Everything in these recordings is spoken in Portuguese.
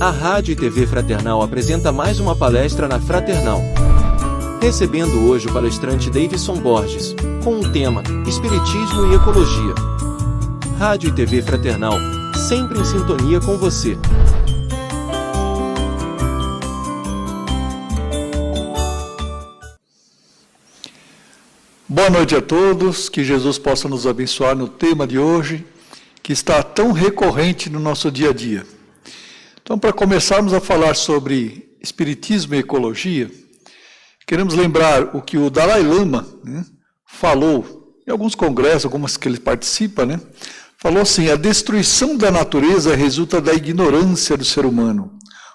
A Rádio e TV Fraternal apresenta mais uma palestra na Fraternal. Recebendo hoje o palestrante Davidson Borges, com o tema Espiritismo e Ecologia. Rádio e TV Fraternal, sempre em sintonia com você. Boa noite a todos, que Jesus possa nos abençoar no tema de hoje, que está tão recorrente no nosso dia a dia. Então, para começarmos a falar sobre Espiritismo e Ecologia, queremos lembrar o que o Dalai Lama falou em alguns congressos, algumas que ele participa, falou assim: a destruição da natureza resulta da ignorância do ser humano,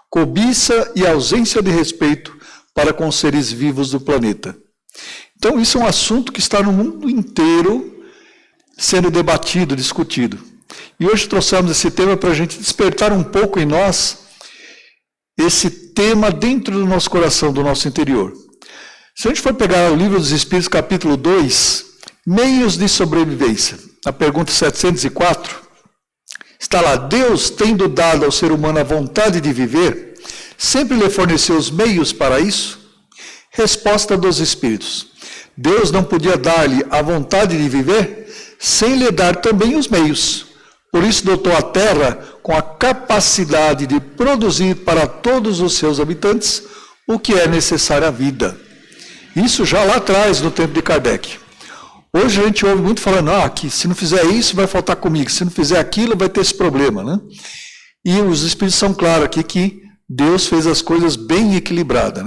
cobiça e ausência de respeito para com os seres vivos do planeta. Então, isso é um assunto que está no mundo inteiro sendo debatido, discutido. E hoje trouxemos esse tema para a gente despertar um pouco em nós esse tema dentro do nosso coração, do nosso interior. Se a gente for pegar o Livro dos Espíritos, capítulo 2, Meios de Sobrevivência, na pergunta 704, está lá: Deus, tendo dado ao ser humano a vontade de viver, sempre lhe forneceu os meios para isso? Resposta dos Espíritos: Deus não podia dar-lhe a vontade de viver sem lhe dar também os meios. Por isso dotou a terra com a capacidade de produzir para todos os seus habitantes o que é necessário à vida. Isso já lá atrás, no tempo de Kardec. Hoje a gente ouve muito falando que se não fizer isso vai faltar comida, se não fizer aquilo vai ter esse problema. E os Espíritos são claros aqui que Deus fez as coisas bem equilibradas.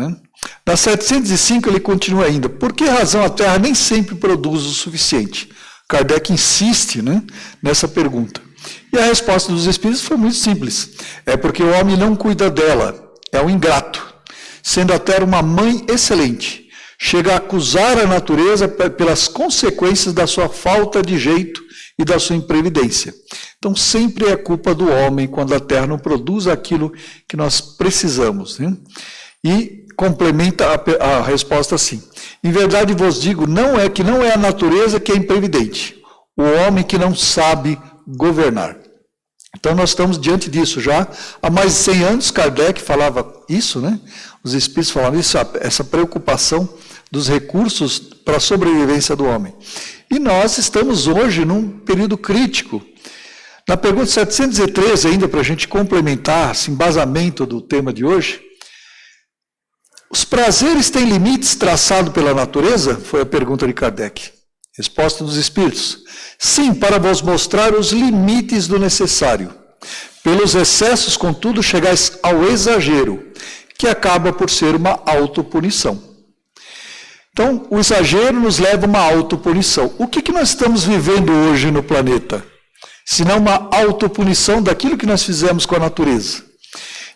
Na 705 ele continua ainda: por que razão a Terra nem sempre produz o suficiente? Kardec insiste nessa pergunta. E a resposta dos Espíritos foi muito simples: é porque o homem não cuida dela, é um ingrato. Sendo a Terra uma mãe excelente, chega a acusar a natureza pelas consequências da sua falta de jeito e da sua imprevidência. Então sempre é culpa do homem quando a Terra não produz aquilo que nós precisamos. E complementa a resposta assim: em verdade vos digo, não é a natureza que é imprevidente, o homem que não sabe governar. Então nós estamos diante disso já. Há mais de 100 anos Kardec falava isso, Os Espíritos falavam isso, essa preocupação dos recursos para a sobrevivência do homem. E nós estamos hoje num período crítico. Na pergunta 713, ainda para a gente complementar esse embasamento do tema de hoje: os prazeres têm limites traçados pela natureza? Foi a pergunta de Kardec. Resposta dos Espíritos: sim, para vos mostrar os limites do necessário. Pelos excessos, contudo, chegais ao exagero, que acaba por ser uma autopunição. Então, o exagero nos leva a uma autopunição. O que nós estamos vivendo hoje no planeta? Senão uma autopunição daquilo que nós fizemos com a natureza.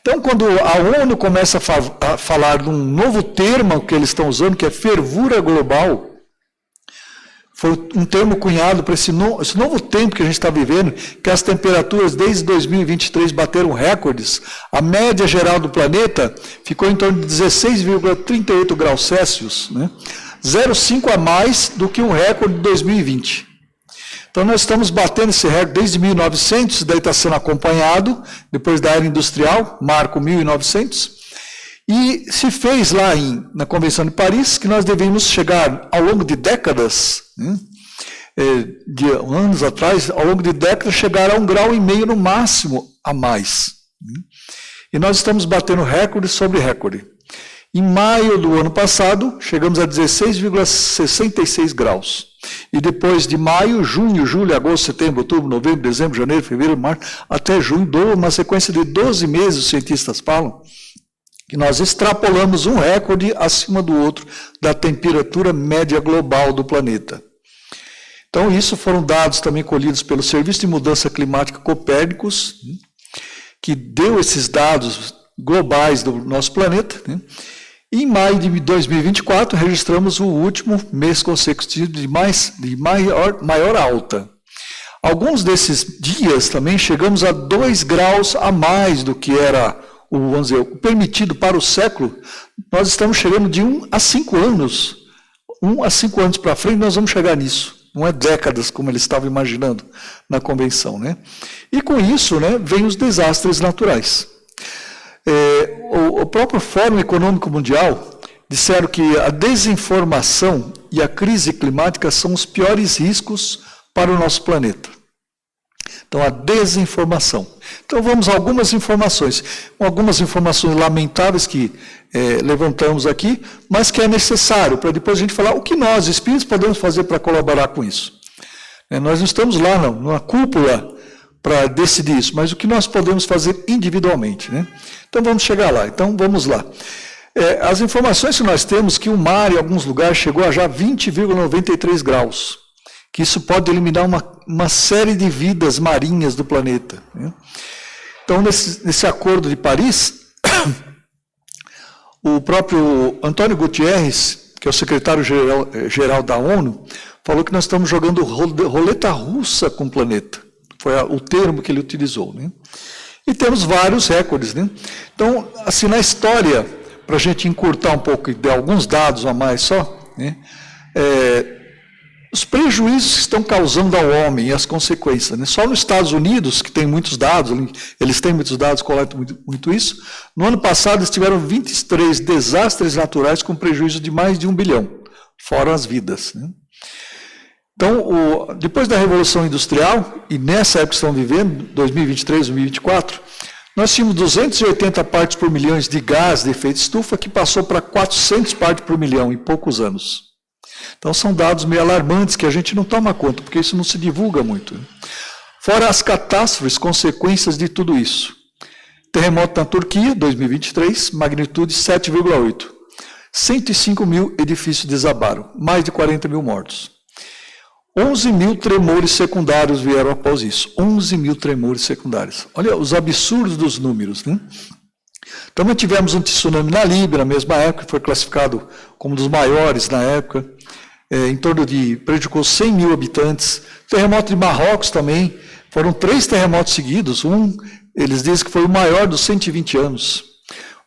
Então, quando a ONU começa a falar de um novo termo que eles estão usando, que é fervura global, foi um termo cunhado para esse novo tempo que a gente está vivendo, que as temperaturas desde 2023 bateram recordes. A média geral do planeta ficou em torno de 16,38 graus Celsius, 0,5 a mais do que um recorde de 2020. Então, nós estamos batendo esse recorde desde 1900, daí está sendo acompanhado, depois da era industrial, marco 1900, e se fez lá na Convenção de Paris que nós deveríamos chegar, ao longo de décadas, de anos atrás, ao longo de décadas, chegar a 1,5 grau no máximo a mais. E nós estamos batendo recorde sobre recorde. Em maio do ano passado, chegamos a 16,66 graus. E depois de maio, junho, julho, agosto, setembro, outubro, novembro, dezembro, janeiro, fevereiro, março, até junho, uma sequência de 12 meses, os cientistas falam, que nós extrapolamos um recorde acima do outro da temperatura média global do planeta. Então, isso foram dados também colhidos pelo Serviço de Mudança Climática Copérnicos, que deu esses dados globais do nosso planeta. Em maio de 2024, registramos o último mês consecutivo de maior alta. Alguns desses dias também chegamos a 2 graus a mais do que era o permitido para o século. Nós estamos chegando de 1 a 5 anos. 1 a 5 anos para frente nós vamos chegar nisso. Não é décadas, como eles estavam imaginando na convenção. E com isso, vem os desastres naturais. O próprio Fórum Econômico Mundial disseram que a desinformação e a crise climática são os piores riscos para o nosso planeta. Então, a desinformação. Então, vamos a algumas informações lamentáveis que levantamos aqui, mas que é necessário para depois a gente falar o que nós, espíritos, podemos fazer para colaborar com isso. Nós não estamos lá, não, numa cúpula para decidir isso, mas o que nós podemos fazer individualmente, né? Então, vamos chegar lá. Então, vamos lá. As informações que nós temos, que o mar, em alguns lugares, chegou a já 20,93 graus. Que isso pode eliminar uma série de vidas marinhas do planeta, né? Então, nesse Acordo de Paris, o próprio Antônio Guterres, que é o secretário-geral da ONU, falou que nós estamos jogando roleta russa com o planeta. Foi o termo que ele utilizou, né? E temos vários recordes, né? Então, assim, na história, para a gente encurtar um pouco e dar alguns dados a mais só, né? Os prejuízos que estão causando ao homem e as consequências, né? Só nos Estados Unidos, que tem muitos dados, eles têm muitos dados, coletam muito isso, no ano passado eles tiveram 23 desastres naturais com prejuízo de mais de 1 bilhão, fora as vidas, né? Então, depois da Revolução Industrial, e nessa época que estamos vivendo, 2023, 2024, nós tínhamos 280 partes por milhão de gás de efeito estufa, que passou para 400 partes por milhão em poucos anos. Então, são dados meio alarmantes que a gente não toma conta, porque isso não se divulga muito. Fora as catástrofes, consequências de tudo isso. Terremoto na Turquia, 2023, magnitude 7,8. 105 mil edifícios desabaram, mais de 40 mil mortos. 11 mil tremores secundários vieram após isso. 11 mil tremores secundários. Olha os absurdos dos números, né? Também tivemos um tsunami na Líbia, na mesma época, que foi classificado como um dos maiores na época, prejudicou 100 mil habitantes. Terremoto de Marrocos também, foram 3 terremotos seguidos, eles dizem que foi o maior dos 120 anos.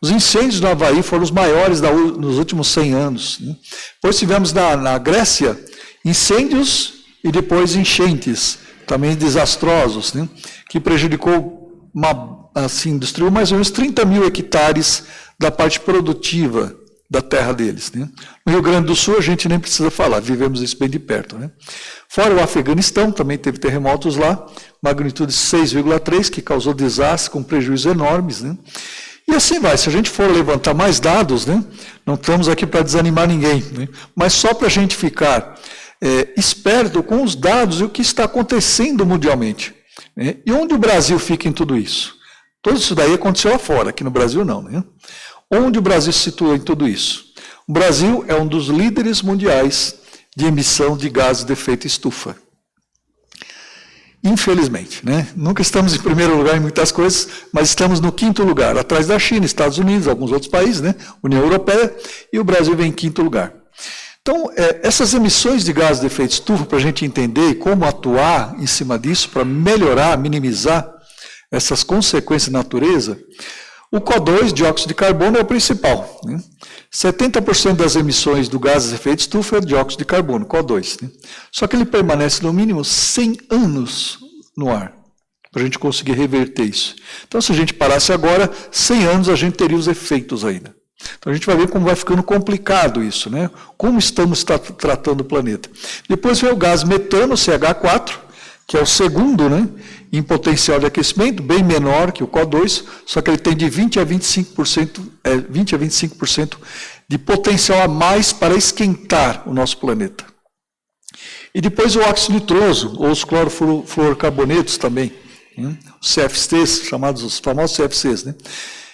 Os incêndios no Havaí foram os maiores nos últimos 100 anos. Né? Depois tivemos na Grécia incêndios e depois enchentes, também desastrosos, né? Que prejudicou destruiu mais ou menos 30 mil hectares da parte produtiva da terra deles, né? No Rio Grande do Sul a gente nem precisa falar, vivemos isso bem de perto, né? Fora o Afeganistão, também teve terremotos lá, magnitude 6,3, que causou desastre com prejuízos enormes, né? E assim vai, se a gente for levantar mais dados, né? Não estamos aqui para desanimar ninguém, né? Mas só para a gente ficar esperto com os dados e o que está acontecendo mundialmente, né? E onde o Brasil fica em tudo isso? Tudo isso daí aconteceu lá fora, aqui no Brasil não, né? Onde o Brasil se situa em tudo isso? O Brasil é um dos líderes mundiais de emissão de gases de efeito estufa. Infelizmente, né? Nunca estamos em primeiro lugar em muitas coisas, mas estamos no 5º lugar, atrás da China, Estados Unidos, alguns outros países, né? União Europeia, e o Brasil vem em 5º lugar. Então, essas emissões de gases de efeito estufa, para a gente entender como atuar em cima disso, para melhorar, minimizar essas consequências da natureza, o CO2, dióxido de carbono, é o principal, né? 70% das emissões do gás de efeito estufa é dióxido de carbono, CO2. Né? Só que ele permanece no mínimo 100 anos no ar, para a gente conseguir reverter isso. Então, se a gente parasse agora, 100 anos a gente teria os efeitos ainda. Então, a gente vai ver como vai ficando complicado isso, né? Como estamos tratando o planeta. Depois vem o gás metano, CH4, que é o segundo, né, em potencial de aquecimento, bem menor que o CO2, só que ele tem de 20 a 25% de potencial a mais para esquentar o nosso planeta. E depois o óxido nitroso, ou os clorofluorcarbonetos também, né, os CFCs, chamados os famosos CFCs, né,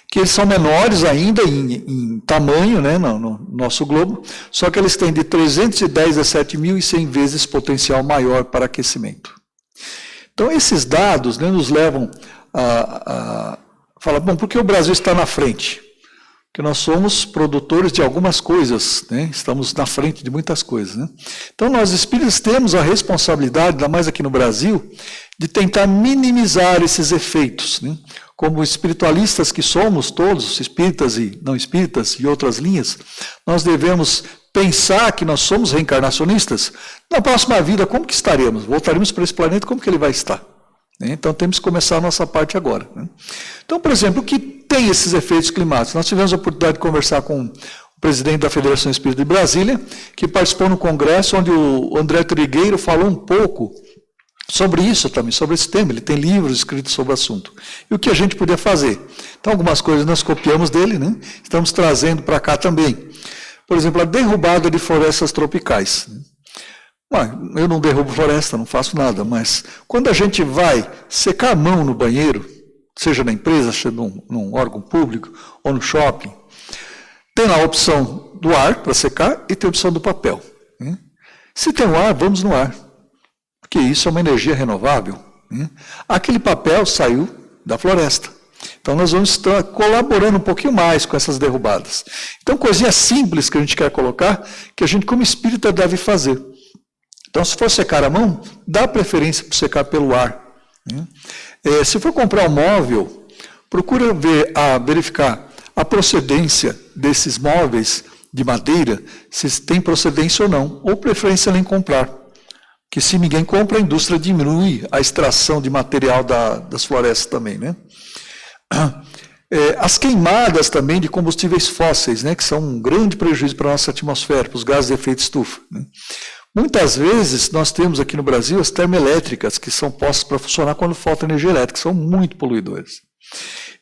que eles são menores ainda em tamanho, né, no nosso globo, só que eles têm de 310 a 7.100 vezes potencial maior para aquecimento. Então, esses dados, né, nos levam a falar, bom, por que o Brasil está na frente? Porque nós somos produtores de algumas coisas, né? Estamos na frente de muitas coisas, né? Então, nós espíritas temos a responsabilidade, ainda mais aqui no Brasil, de tentar minimizar esses efeitos, né? Como espiritualistas que somos todos, espíritas e não espíritas e outras linhas, nós devemos pensar que nós somos reencarnacionistas. Na próxima vida, como que estaremos? Voltaremos para esse planeta, como que ele vai estar? né? Então temos que começar a nossa parte agora, né? Então, por exemplo, o que tem esses efeitos climáticos? Nós tivemos a oportunidade de conversar com o presidente da Federação Espírita de Brasília, que participou no congresso, onde o André Trigueiro falou um pouco sobre isso também, sobre esse tema. Ele tem livros escritos sobre o assunto. E o que a gente podia fazer? Então, algumas coisas nós copiamos dele, né? Estamos trazendo para cá também. Por exemplo, a derrubada de florestas tropicais. Eu não derrubo floresta, não faço nada, mas quando a gente vai secar a mão no banheiro, seja na empresa, seja num órgão público ou no shopping, tem lá a opção do ar para secar e tem a opção do papel, né? Se tem o ar, vamos no ar, porque isso é uma energia renovável, né? Aquele papel saiu da floresta. Então, nós vamos estar colaborando um pouquinho mais com essas derrubadas. Então, coisinhas simples que a gente quer colocar, que a gente, como espírita, deve fazer. Então, se for secar a mão, dá preferência para secar pelo ar, né? Se for comprar um móvel, procura verificar a procedência desses móveis de madeira, se tem procedência ou não, ou preferência nem comprar. Porque se ninguém compra, a indústria diminui a extração de material das florestas também, né? As queimadas também de combustíveis fósseis, né, que são um grande prejuízo para a nossa atmosfera, para os gases de efeito estufa, né? Muitas vezes nós temos aqui no Brasil as termoelétricas, que são postas para funcionar quando falta energia elétrica, são muito poluidoras.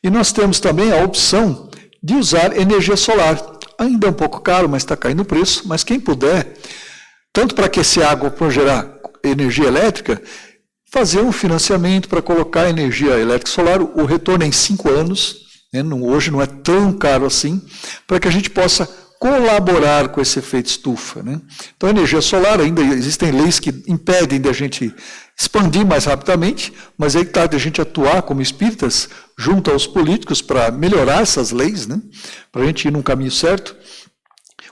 E nós temos também a opção de usar energia solar. Ainda é um pouco caro, mas está caindo o preço, mas quem puder, tanto para aquecer água para gerar energia elétrica, fazer um financiamento para colocar energia elétrica solar, o retorno é em 5 anos, né? Hoje não é tão caro assim, para que a gente possa colaborar com esse efeito estufa, né? Então, a energia solar, ainda existem leis que impedem de a gente expandir mais rapidamente, mas aí está de a gente atuar como espíritas junto aos políticos para melhorar essas leis, né? Para a gente ir num caminho certo.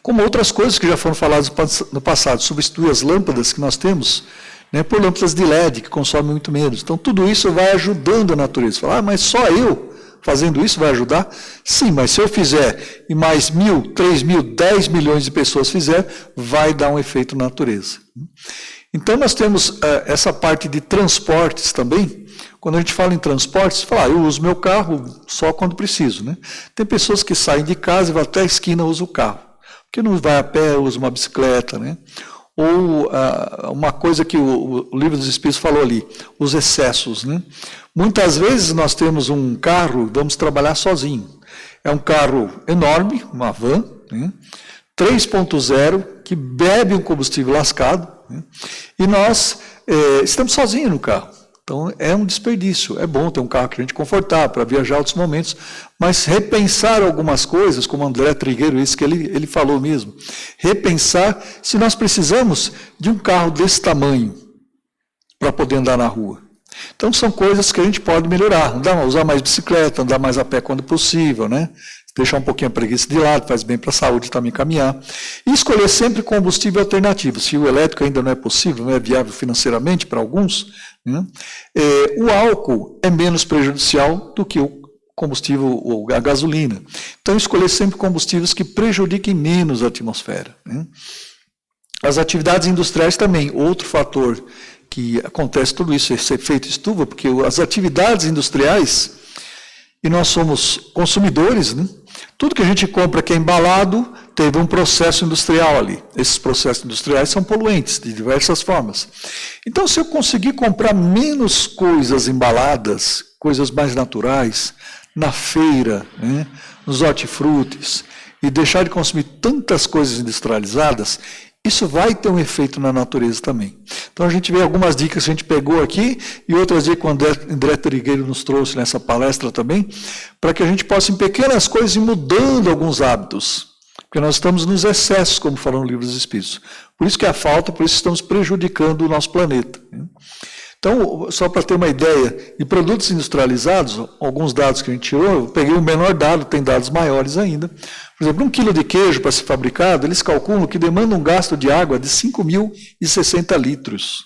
Como outras coisas que já foram faladas no passado, substituir as lâmpadas que nós temos, né, por lâmpadas de LED, que consomem muito menos. Então, tudo isso vai ajudando a natureza. Falar, mas só eu fazendo isso vai ajudar? Sim, mas se eu fizer e mais 1.000, 3.000, 10 milhões de pessoas fizer, vai dar um efeito na natureza. Então, nós temos essa parte de transportes também. Quando a gente fala em transportes, fala, eu uso meu carro só quando preciso, né? Tem pessoas que saem de casa e vão até a esquina e usam o carro. Porque não vai a pé, usa uma bicicleta, né? Ou uma coisa que o Livro dos Espíritos falou ali, os excessos, né? Muitas vezes nós temos um carro, vamos trabalhar sozinho. É um carro enorme, uma van, né? 3.0, que bebe um combustível lascado, né? E nós estamos sozinhos no carro. Então, é um desperdício. É bom ter um carro que a gente confortável para viajar outros momentos, mas repensar algumas coisas, como o André Trigueiro, isso que ele falou mesmo, repensar se nós precisamos de um carro desse tamanho para poder andar na rua. Então, são coisas que a gente pode melhorar. Usar mais bicicleta, andar mais a pé quando possível, né? Deixar um pouquinho a preguiça de lado, faz bem para a saúde também caminhar. E escolher sempre combustível alternativo. Se o elétrico ainda não é possível, não é viável financeiramente para alguns, né? O álcool é menos prejudicial do que o combustível ou a gasolina. Então, escolher sempre combustíveis que prejudiquem menos a atmosfera, né? As atividades industriais também, outro fator que acontece tudo isso, esse efeito estufa, porque as atividades industriais, e nós somos consumidores, né? Tudo que a gente compra que é embalado, teve um processo industrial ali. Esses processos industriais são poluentes, de diversas formas. Então, se eu conseguir comprar menos coisas embaladas, coisas mais naturais, na feira, né, nos hortifrutis, e deixar de consumir tantas coisas industrializadas, isso vai ter um efeito na natureza também. Então, a gente vê algumas dicas que a gente pegou aqui, e outras dicas que o André Trigueiro nos trouxe nessa palestra também, para que a gente possa, em pequenas coisas, ir mudando alguns hábitos. Porque nós estamos nos excessos, como falou no Livro dos Espíritos. Por isso que há falta, por isso estamos prejudicando o nosso planeta. Então, só para ter uma ideia, de produtos industrializados, alguns dados que a gente tirou, eu peguei o menor dado, tem dados maiores ainda. Por exemplo, 1 quilo de queijo para ser fabricado, eles calculam que demanda um gasto de água de 5.060 litros.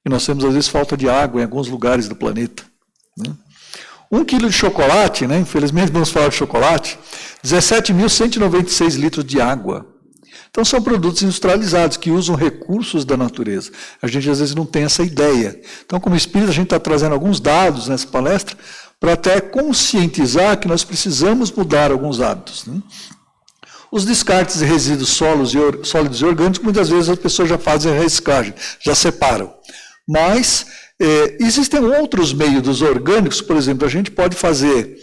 E nós temos, às vezes, falta de água em alguns lugares do planeta, né? 1 quilo de chocolate, né? Infelizmente vamos falar de chocolate, 17.196 litros de água. Então, são produtos industrializados que usam recursos da natureza. A gente, às vezes, não tem essa ideia. Então, como espírita, a gente está trazendo alguns dados nessa palestra para até conscientizar que nós precisamos mudar alguns hábitos, né? Os descartes de resíduos sólidos e orgânicos, muitas vezes as pessoas já fazem a reciclagem, já separam. Mas existem outros meios dos orgânicos, por exemplo, a gente pode fazer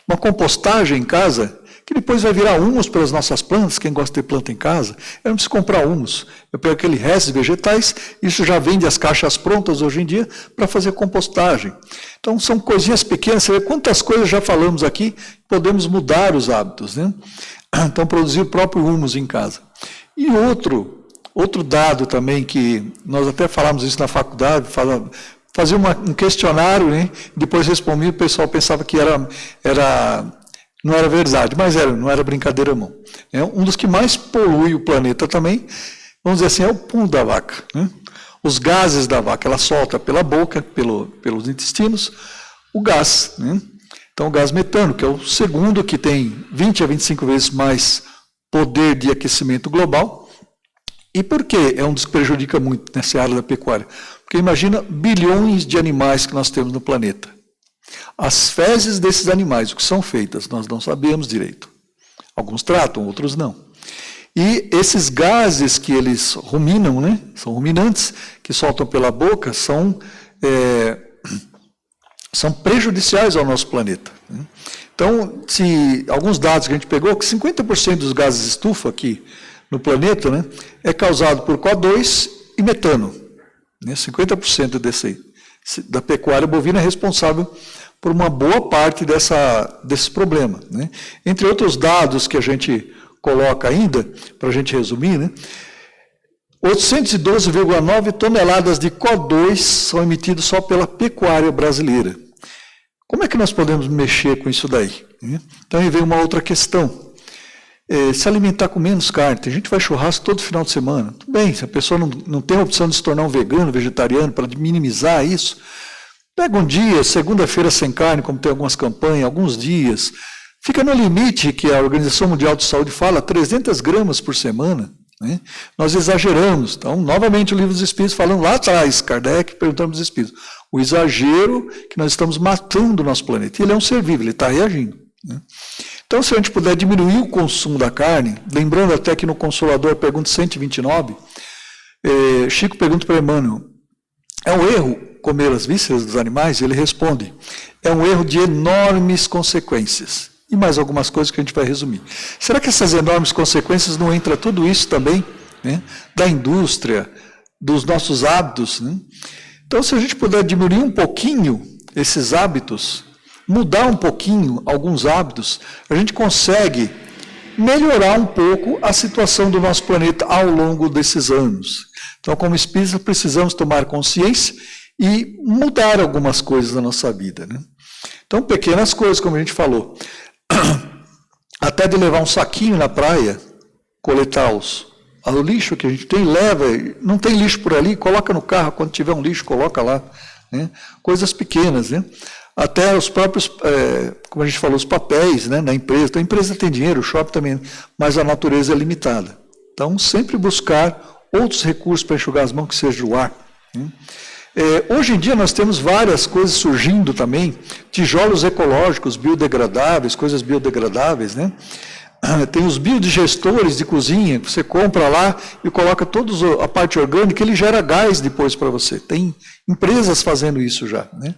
uma compostagem em casa, que depois vai virar humus para as nossas plantas. Quem gosta de ter planta em casa, eu não preciso comprar humus. Eu pego aquele resto de vegetais, isso já vende as caixas prontas hoje em dia para fazer compostagem. Então, são coisinhas pequenas, você vê quantas coisas já falamos aqui, podemos mudar os hábitos, né? Então, produzir o próprio humus em casa. E outro dado também, que nós até falamos isso na faculdade, fazer um questionário, né? Depois respondi, o pessoal pensava que não era verdade, mas não era brincadeira não. Um dos que mais polui o planeta também, vamos dizer assim, é o pum da vaca, né? Os gases da vaca, ela solta pela boca, pelos intestinos, o gás, né? Então, o gás metano, que é o segundo que tem 20 a 25 vezes mais poder de aquecimento global. E por que é um dos que prejudica muito nessa área da pecuária? Porque imagina bilhões de animais que nós temos no planeta. As fezes desses animais, o que são feitas, nós não sabemos direito. Alguns tratam, outros não. E esses gases que eles ruminam, né, são ruminantes, que soltam pela boca, são prejudiciais ao nosso planeta, né? Então, alguns dados que a gente pegou, que 50% dos gases estufa aqui no planeta, né, é causado por CO2 e metano. Né, 50% da pecuária bovina é responsável por uma boa parte desse problema, né? Entre outros dados que a gente coloca ainda, para a gente resumir, né, 812,9 toneladas de CO2 são emitidos só pela pecuária brasileira. Como é que nós podemos mexer com isso daí? Então aí vem uma outra questão. Se alimentar com menos carne. Tem gente que vai churrasco todo final de semana. Tudo bem, se a pessoa não tem a opção de se tornar um vegano, vegetariano, para minimizar isso, pega um dia, segunda-feira sem carne, como tem algumas campanhas, alguns dias. Fica no limite que a Organização Mundial de Saúde fala, 300 gramas por semana, né? Nós exageramos. Então, novamente, o Livro dos Espíritos falando lá atrás, Kardec perguntando para os Espíritos, o exagero que nós estamos matando o nosso planeta. E ele é um ser vivo, ele está reagindo, né? Então, se a gente puder diminuir o consumo da carne, lembrando até que no Consolador, pergunta 129, Chico pergunta para Emmanuel, é um erro comer as vísceras dos animais? Ele responde, é um erro de enormes consequências. E mais algumas coisas que a gente vai resumir. Será que essas enormes consequências não entra tudo isso também, né, da indústria, dos nossos hábitos, né? Então, se a gente puder diminuir um pouquinho esses hábitos, mudar um pouquinho alguns hábitos, a gente consegue melhorar um pouco a situação do nosso planeta ao longo desses anos. Então, como espíritas, precisamos tomar consciência e mudar algumas coisas na nossa vida, né? Então, pequenas coisas, como a gente falou, até de levar um saquinho na praia, coletar o lixo que a gente tem, leva, não tem lixo por ali, coloca no carro, quando tiver um lixo, coloca lá, né? Coisas pequenas, né? Até os próprios, como a gente falou, os papéis, né, na empresa. Então, a empresa tem dinheiro, o shopping também, mas a natureza é limitada. Então, sempre buscar outros recursos para enxugar as mãos, que seja o ar, né? Hoje em dia nós temos várias coisas surgindo também, tijolos ecológicos, biodegradáveis, coisas biodegradáveis, né? Tem os biodigestores de cozinha, que você compra lá e coloca toda a parte orgânica, ele gera gás depois para você. Tem empresas fazendo isso já, né?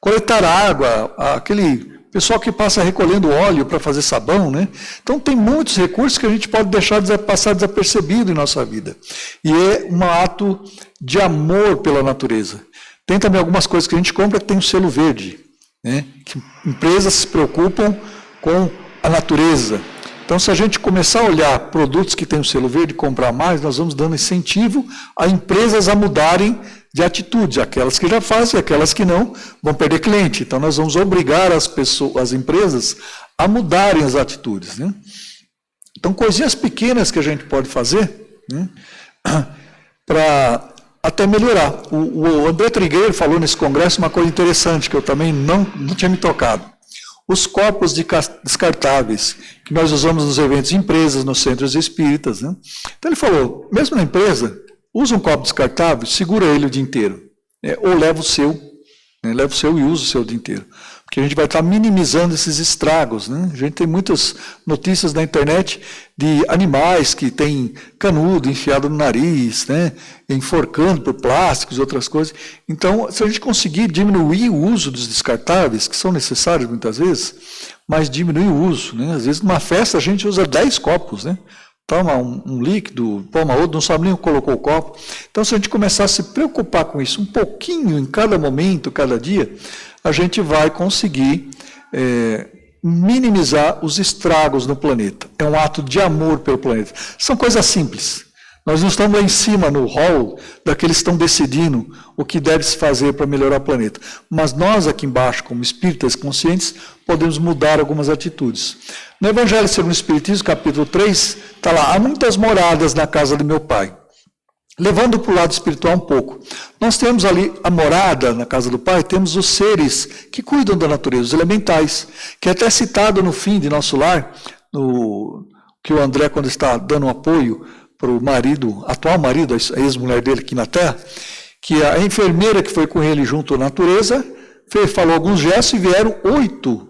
Coletar água, aquele pessoal que passa recolhendo óleo para fazer sabão, né? Então tem muitos recursos que a gente pode deixar passar desapercebido em nossa vida. E é um ato de amor pela natureza. Tem também algumas coisas que a gente compra que tem um selo verde, né? Que empresas se preocupam com a natureza. Então, se a gente começar a olhar produtos que têm o selo verde e comprar mais, nós vamos dando incentivo a empresas a mudarem de atitude. Aquelas que já fazem, aquelas que não, vão perder cliente. Então, nós vamos obrigar as empresas a mudarem as atitudes, né? Então, coisinhas pequenas que a gente pode fazer, né, para até melhorar. O André Trigueiro falou nesse congresso uma coisa interessante, que eu também não tinha me tocado. os copos descartáveis, que nós usamos nos eventos de empresas, nos centros espíritas. Né? Então ele falou, mesmo na empresa, usa um copo descartável, segura ele o dia inteiro. Ou leva o seu, né? Leva o seu e usa o seu o dia inteiro. Porque a gente vai estar minimizando esses estragos. Né? A gente tem muitas notícias na internet de animais que têm canudo enfiado no nariz, né? Enforcando por plásticos e outras coisas. Então, se a gente conseguir diminuir o uso dos descartáveis, que são necessários muitas vezes, mas diminuir o uso. Né? Às vezes, numa festa, a gente usa 10 copos, né? Toma um líquido, toma outro, não sabe nem o que colocou o copo. Então, se a gente começar a se preocupar com isso um pouquinho em cada momento, cada dia, a gente vai conseguir minimizar os estragos no planeta. É um ato de amor pelo planeta. São coisas simples. Nós não estamos lá em cima, no hall, daqueles que estão decidindo o que deve se fazer para melhorar o planeta. Mas nós aqui embaixo, como espíritas conscientes, podemos mudar algumas atitudes. No Evangelho segundo o Espiritismo, capítulo 3, está lá, há muitas moradas na casa de meu Pai. Levando para o lado espiritual um pouco. Nós temos ali a morada na casa do Pai, temos os seres que cuidam da natureza, os elementais, que é até citado no fim de Nosso Lar, que o André, quando está dando apoio para o marido, atual marido, a ex-mulher dele aqui na Terra, que a enfermeira que foi com ele junto à natureza, falou alguns gestos e vieram 8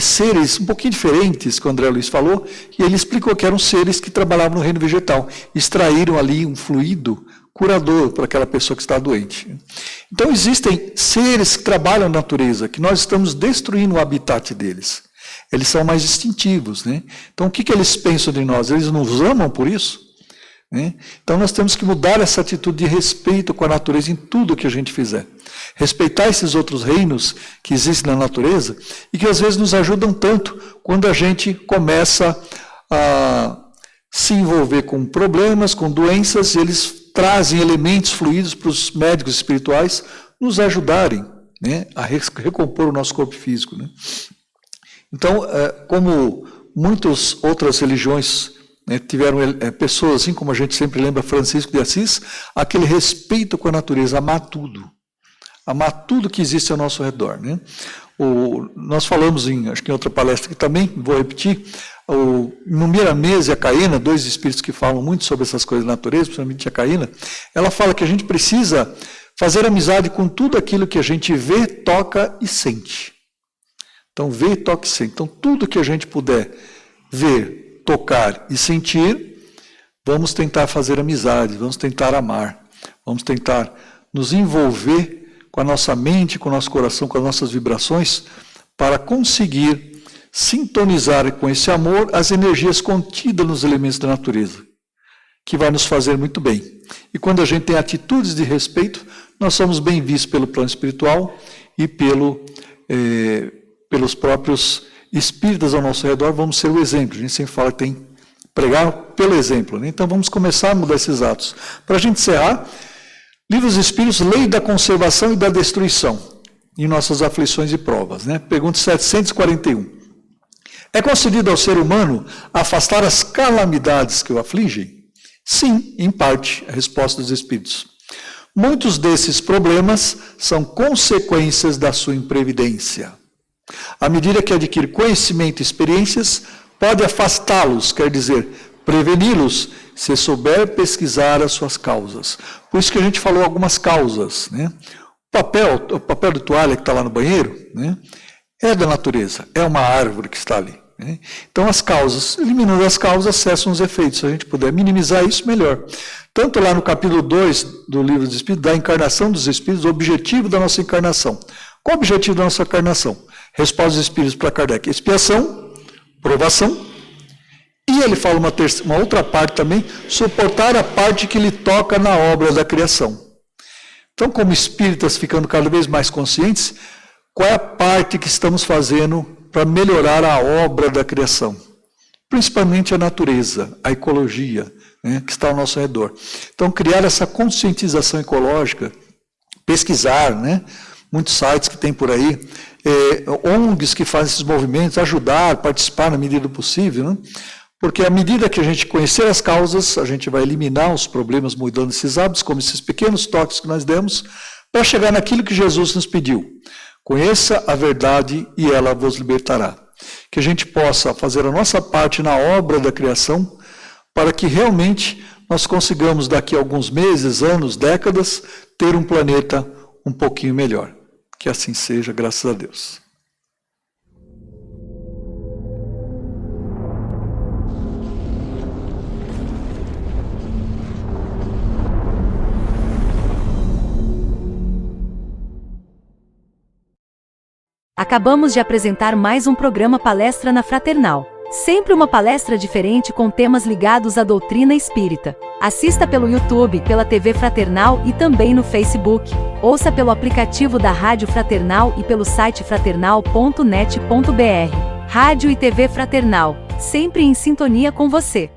seres um pouquinho diferentes, que o André Luiz falou, e ele explicou que eram seres que trabalhavam no reino vegetal, extraíram ali um fluido curador para aquela pessoa que está doente. Então existem seres que trabalham na natureza, que nós estamos destruindo o habitat deles. Eles são mais instintivos, né? Então o que eles pensam de nós? Eles nos amam por isso? Né? Então nós temos que mudar essa atitude de respeito com a natureza em tudo que a gente fizer. Respeitar esses outros reinos que existem na natureza e que às vezes nos ajudam tanto quando a gente começa a se envolver com problemas, com doenças, e eles trazem elementos fluidos para os médicos espirituais nos ajudarem, né, a recompor o nosso corpo físico. Né? Então, como muitas outras religiões tiveram pessoas, assim como a gente sempre lembra Francisco de Assis, aquele respeito com a natureza, amar tudo que existe ao nosso redor. Né? Nós falamos, acho que em outra palestra aqui também, vou repetir, no Miramês e a Caína, 2 espíritos que falam muito sobre essas coisas da natureza, principalmente a Caína, ela fala que a gente precisa fazer amizade com tudo aquilo que a gente vê, toca e sente. Então, vê, toca e sente. Então, tudo que a gente puder ver, tocar e sentir, vamos tentar fazer amizade, vamos tentar amar, vamos tentar nos envolver com a nossa mente, com o nosso coração, com as nossas vibrações, para conseguir sintonizar com esse amor as energias contidas nos elementos da natureza, que vai nos fazer muito bem. E quando a gente tem atitudes de respeito, nós somos bem vistos pelo plano espiritual e pelos próprios espíritas ao nosso redor, vamos ser o exemplo. A gente sempre fala que tem que pregar pelo exemplo. Né? Então vamos começar a mudar esses atos. Para a gente encerrar, Livro dos Espíritos, Lei da Conservação e da Destruição, em nossas aflições e provas. Né? Pergunta 741. É concedido ao ser humano afastar as calamidades que o afligem? Sim, em parte, a resposta dos Espíritos. Muitos desses problemas são consequências da sua imprevidência. À medida que adquire conhecimento e experiências, pode afastá-los, quer dizer, preveni-los, se souber pesquisar as suas causas. Por isso que a gente falou algumas causas. Né? O papel de toalha que está lá no banheiro, né, é da natureza, é uma árvore que está ali. Né? Então as causas, eliminando as causas, cessam os efeitos. Se a gente puder minimizar isso, melhor. Tanto lá no capítulo 2 do Livro dos Espíritos, da encarnação dos Espíritos, o objetivo da nossa encarnação. Qual o objetivo da nossa encarnação? Resposta dos Espíritos para Kardec: expiação, provação. E ele fala uma outra parte também, suportar a parte que lhe toca na obra da criação. Então, como espíritas, ficando cada vez mais conscientes, qual é a parte que estamos fazendo para melhorar a obra da criação? Principalmente a natureza, a ecologia, né, que está ao nosso redor. Então, criar essa conscientização ecológica, pesquisar, né, muitos sites que tem por aí, ONGs que fazem esses movimentos, ajudar, participar na medida do possível, né? Porque à medida que a gente conhecer as causas, a gente vai eliminar os problemas mudando esses hábitos, como esses pequenos toques que nós demos, para chegar naquilo que Jesus nos pediu. Conheça a verdade e ela vos libertará. Que a gente possa fazer a nossa parte na obra da criação, para que realmente nós consigamos, daqui a alguns meses, anos, décadas, ter um planeta um pouquinho melhor. Que assim seja, graças a Deus. Acabamos de apresentar mais um programa Palestra na Fraternal. Sempre uma palestra diferente com temas ligados à doutrina espírita. Assista pelo YouTube, pela TV Fraternal e também no Facebook. Ouça pelo aplicativo da Rádio Fraternal e pelo site fraternal.net.br. Rádio e TV Fraternal, sempre em sintonia com você.